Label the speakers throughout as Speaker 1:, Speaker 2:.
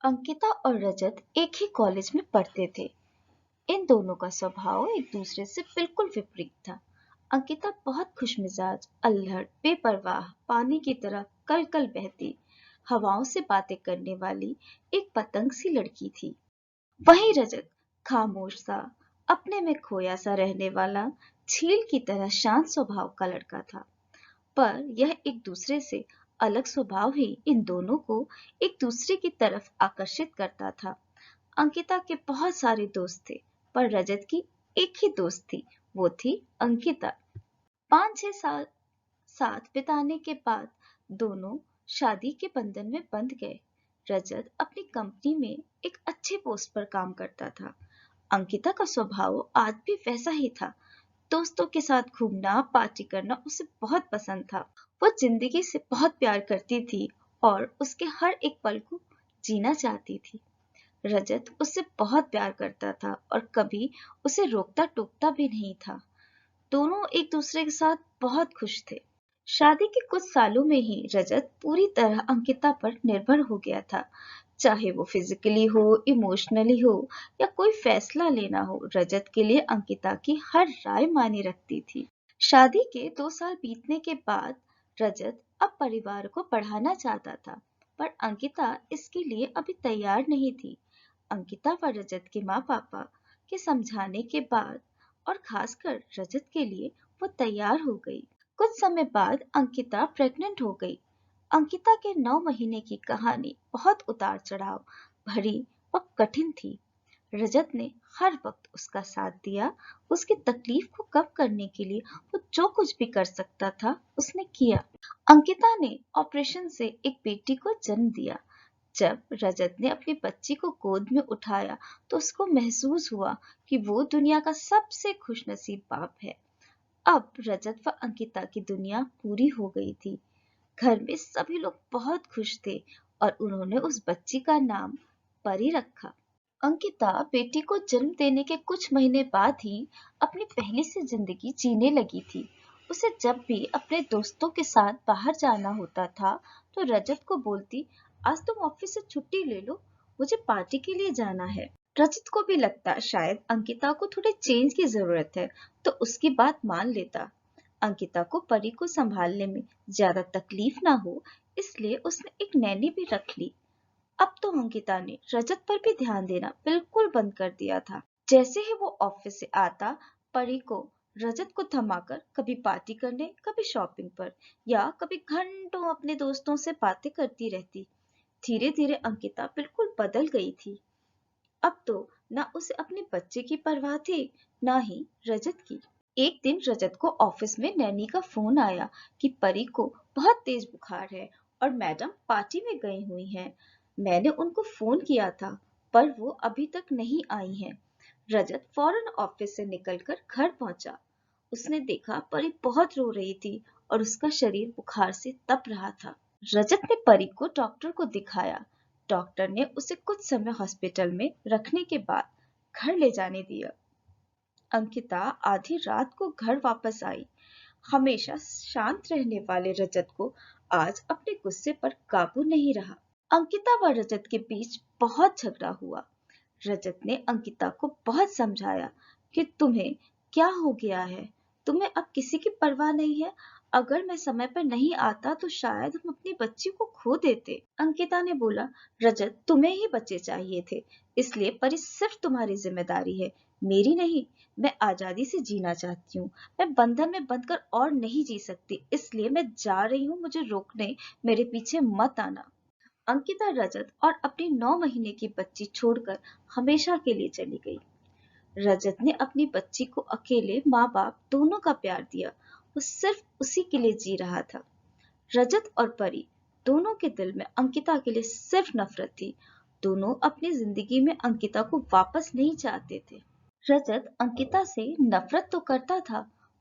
Speaker 1: अंकिता और रजत एक ही कॉलेज में पढ़ते थे। इन दोनों का स्वभाव एक दूसरे से बिल्कुल विपरीत था। अंकिता बहुत खुशमिजाज, अल्हड़, बेपरवाह, पानी की तरह कल कल बहती, हवाओं से बातें करने वाली एक पतंग सी लड़की थी। वहीं रजत खामोश सा, अपने में खोया सा रहने वाला, झील की तरह शांत स्वभाव का लड़का था। पर यह एक दूसरे से अलग स्वभाव ही इन दोनों को एक दूसरे की तरफ आकर्षित करता था। अंकिता के बहुत सारे दोस्त थे, पर रजत की एक ही दोस्त थी, वो थी अंकिता। 5-6 साल साथ बिताने के बाद दोनों शादी के बंधन में बंध गए। रजत अपनी कंपनी में एक अच्छे पोस्ट पर काम करता था। अंकिता का स्वभाव आज भी वैसा ही था। दोस्तों के साथ घूमना, पार्टी करना उसे बहुत पसंद था। वो जिंदगी से बहुत प्यार करती थी और उसके हर एक पल को जीना चाहती थी। रजत उससे बहुत प्यार करता था और कभी उसे रोकता टोकता भी नहीं था। दोनों एक दूसरे के साथ बहुत खुश थे। शादी के कुछ सालों में ही रजत पूरी तरह अंकिता पर निर्भर हो गया था। चाहे वो फिजिकली हो, इमोशनली हो या कोई फैसला लेना हो, रजत के लिए अंकिता की हर राय मायने रखती थी। शादी के 2 साल बीतने के बाद रजत अब परिवार को बढ़ाना चाहता था, पर अंकिता इसके लिए अभी तैयार नहीं थी। अंकिता व रजत के माँ पापा के समझाने के बाद और खासकर रजत के लिए वो तैयार हो गई। कुछ समय बाद अंकिता प्रेग्नेंट हो गई। अंकिता के 9 महीने की कहानी बहुत उतार चढ़ाव भरी व कठिन थी। रजत ने हर वक्त उसका साथ दिया। उसकी तकलीफ को कम करने के लिए वो जो कुछ भी कर सकता था उसने किया। अंकिता ने ऑपरेशन से एक बेटी को जन्म दिया। जब रजत ने अपनी बच्ची को गोद में उठाया तो उसको महसूस हुआ कि वो दुनिया का सबसे खुशनसीब बाप है। अब रजत व अंकिता की दुनिया पूरी हो गई थी। घर में सभी लोग बहुत खुश थे और उन्होंने उस बच्ची का नाम परी रखा। अंकिता बेटी को जन्म देने के कुछ महीने बाद ही अपनी पहली सी जिंदगी जीने लगी थी। उसे जब भी अपने दोस्तों के साथ बाहर जाना होता था तो रजत को बोलती, आज तुम ऑफिस से छुट्टी ले लो, मुझे पार्टी के लिए जाना है। रजत को भी लगता शायद अंकिता को थोड़े चेंज की जरूरत है, तो उसकी बात मान लेता। अंकिता को परी को संभालने में ज्यादा तकलीफ ना हो, इसलिए उसने एक नैनी भी रख ली। अब तो अंकिता ने रजत पर भी ध्यान देना बिल्कुल बंद कर दिया था। जैसे ही वो ऑफिस से आता, परी को रजत को थमाकर कभी पार्टी करने, कभी शॉपिंग पर या कभी घंटों अपने दोस्तों से बातें करती रहती। धीरे धीरे अंकिता बिल्कुल बदल गई थी। अब तो ना उसे अपने बच्चे की परवाह थी, ना ही रजत की। एक दिन रजत को ऑफिस में नैनी का फोन आया कि परी को बहुत तेज बुखार है और मैडम पार्टी में गई हुई हैं। मैंने उनको फोन किया था, पर वो अभी तक नहीं आई हैं। रजत फौरन ऑफिस से निकलकर घर पहुंचा। उसने देखा परी बहुत रो रही थी और उसका शरीर बुखार से तप रहा था। रजत ने परी को डॉक्टर को दिखाया। डॉक्टर ने उसे कुछ समय हॉस्पिटल में रखने के बाद घर ले जाने दिया। अंकिता आधी रात को घर वापस आई। हमेशा शांत रहने वाले रजत को आज अपने गुस्से पर काबू नहीं रहा। अंकिता व रजत के बीच बहुत झगड़ा हुआ। रजत ने अंकिता को बहुत समझाया कि तुम्हें क्या हो गया है, तुम्हें अब किसी की परवाह नहीं है। अगर मैं समय पर नहीं आता तो शायद हम अपनी बच्ची को खो देते। अंकिता ने बोला, रजत तुम्हें ही बच्चे चाहिए थे, इसलिए परी सिर्फ तुम्हारी जिम्मेदारी है, मेरी नहीं। मैं आजादी से जीना चाहती हूँ, मैं बंधन में बंधकर और नहीं जी सकती, इसलिए मैं जा रही हूँ, मुझे रोकने मेरे पीछे मत आना। अंकिता रजत और अपनी 9 महीने की बच्ची छोड़कर हमेशा के लिए चली गई। रजत ने अपनी बच्ची को अकेले माँ बाप दोनों का प्यार दिया। वो सिर्फ उसी के लिए जी रहा था। रजत और परी दोनों के दिल में अंकिता के लिए सिर्फ नफरत थी। दोनों अपनी जिंदगी में अंकिता को वापस नहीं चाहते थे। रजत अंकिता से नफरत तो करता था,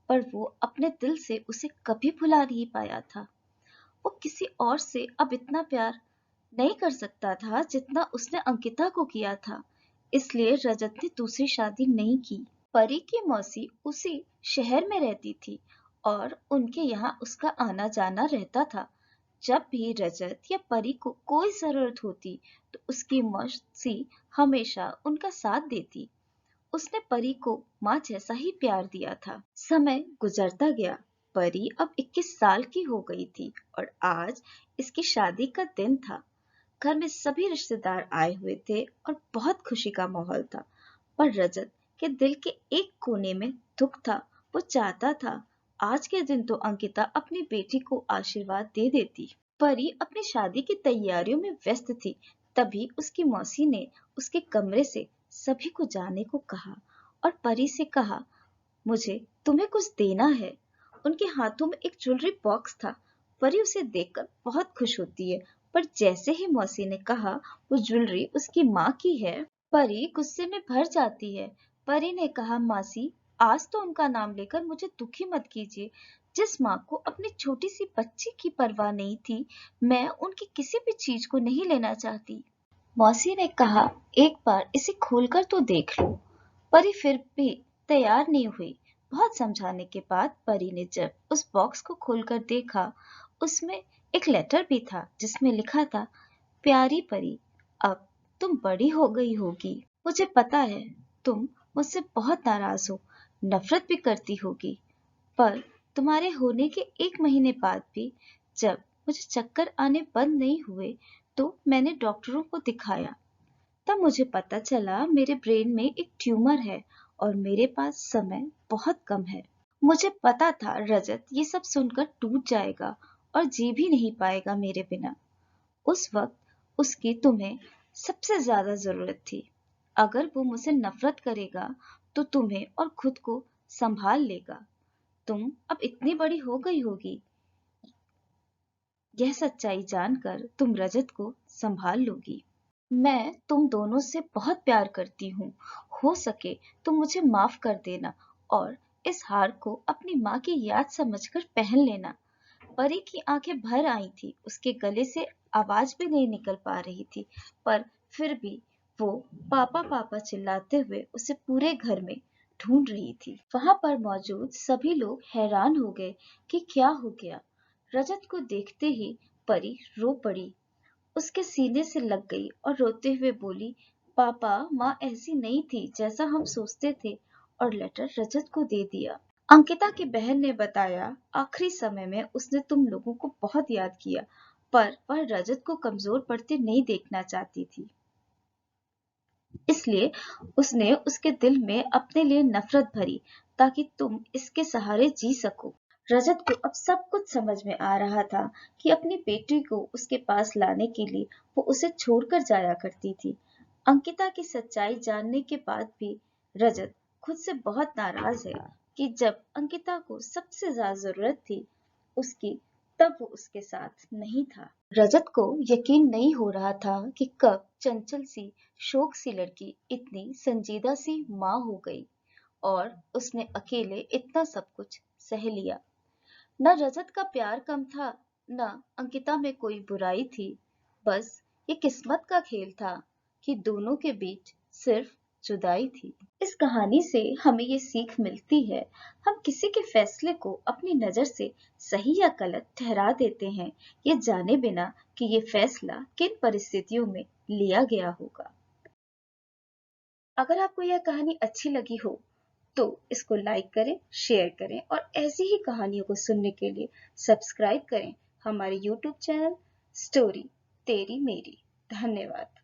Speaker 1: पर वो अपने दिल से उसे कभी भुला नहीं पाया था। वो किसी और से अब इतना प्यार नहीं कर सकता था जितना उसने अंकिता को किया था। इसलिए रजत ने दूसरी शादी नहीं की। परी की मौसी उसी शहर में रहती थी और उनके यहाँ उसका आना जाना रहता था। जब भी रजत या परी को कोई जरूरत होती तो उसकी मौसी हमेशा उनका साथ देती। उसने परी को माँ जैसा ही प्यार दिया था। समय गुजरता गया। परी अब 21 साल की हो गई थी और आज इसकी शादी का दिन था। घर में सभी रिश्तेदार आए हुए थे और बहुत खुशी का माहौल था। पर रजत के दिल के एक कोने में दुख था। वो चाहता था आज के दिन तो अंकिता अपनी बेटी को आशीर्वाद दे देती। परी अपनी शादी की तैयारियों में व्यस्त थी। तभी उसकी मौसी ने उसके कमरे से सभी को जाने को कहा और परी से कहा, मुझे तुम्हें कुछ देना है। उनके हाथों में एक ज्वेलरी बॉक्स था। परी उसे देखकर बहुत खुश होती है, पर जैसे ही मौसी ने कहा वो ज्वेलरी उसकी माँ की है, परी गुस्से में भर जाती है। परी ने कहा, मासी, आज तो उनका नाम लेकर मुझे दुखी मत कीजिए। जिस माँ को अपनी छोटी सी बच्ची की परवाह नहीं थी, मैं उनकी किसी भी चीज को नहीं लेना चाहती। मौसी ने कहा, एक बार इसे खोलकर तो देख लो। परी फिर भी तैयार नहीं हुई। बहुत समझाने के बाद परी ने जब उस बॉक्स को खोलकर देखा, उसमें एक लेटर भी था जिसमें लिखा था, प्यारी परी, अब तुम बड़ी हो गई होगी। मुझे पता है तुम मुझसे बहुत नाराज हो, नफरत भी करती होगी, पर तुम्हारे होने के 1 महीने बाद भी जब मुझे चक्कर आने बंद नहीं हुए तो मैंने डॉक्टरों को दिखाया। तब मुझे पता चला मेरे ब्रेन में एक ट्यूमर है और मेरे पास समय बहुत कम है। मुझे पता था रजत ये सब सुनकर टूट जाएगा और जी भी नहीं पाएगा मेरे बिना। उस वक्त उसकी तुम्हें सबसे ज्यादा जरूरत थी। अगर वो मुझसे नफरत करेगा तो तुम्हें और खुद को संभाल लेगा। तुम अब इतनी बड़ी हो गई होगी, यह सच्चाई जानकर तुम रजत को संभाल लोगी। मैं तुम दोनों से बहुत प्यार करती हूँ। हो सके तो मुझे माफ कर देना और इस हार को अपनी माँ की याद समझकर पहन लेना। परी की आंखें भर आई थी। उसके गले से आवाज भी नहीं निकल पा रही थी, पर फिर भी वो पापा पापा चिल्लाते हुए उसे पूरे घर में ढूंढ रही थी। वहां पर मौजूद सभी लोग हैरान हो गए कि क्या हो गया। रजत को देखते ही परी रो पड़ी, उसके सीने से लग गई और रोते हुए बोली, पापा, माँ ऐसी नहीं थी जैसा हम सोचते थे, और लेटर रजत को दे दिया। अंकिता की बहन ने बताया, आखिरी समय में उसने तुम लोगों को बहुत याद किया, पर वह रजत को कमजोर पड़ते नहीं देखना चाहती थी, इसलिए उसने उसके दिल में अपने लिए नफरत भरी ताकि तुम इसके सहारे जी सको। रजत को अब सब कुछ समझ में आ रहा था कि अपनी बेटी को उसके पास लाने के लिए वो उसे छोड़कर जाया करती थी। अंकिता की सच्चाई जानने के बाद भी रजत खुद से बहुत नाराज है कि जब अंकिता को सबसे ज्यादा जरूरत थी उसकी, तब वो उसके साथ नहीं था। रजत को यकीन नहीं हो रहा था कि कब चंचल सी, शोक सी लड़की इतनी संजीदा सी माँ हो गई और उसने अकेले इतना सब कुछ सह लिया। न रजत का प्यार कम था, न अंकिता में कोई बुराई थी। बस ये किस्मत का खेल था कि दोनों के बीच सिर्फ जुदाई थी। इस कहानी से हमें ये सीख मिलती है, हम किसी के फैसले को अपनी नजर से सही या गलत ठहरा देते हैं, ये जाने बिना कि ये फैसला किन परिस्थितियों में लिया गया होगा। अगर आपको यह कहानी अच्छी लगी हो तो इसको लाइक करें, शेयर करें और ऐसी ही कहानियों को सुनने के लिए सब्सक्राइब करें हमारे YouTube चैनल स्टोरी तेरी मेरी। धन्यवाद।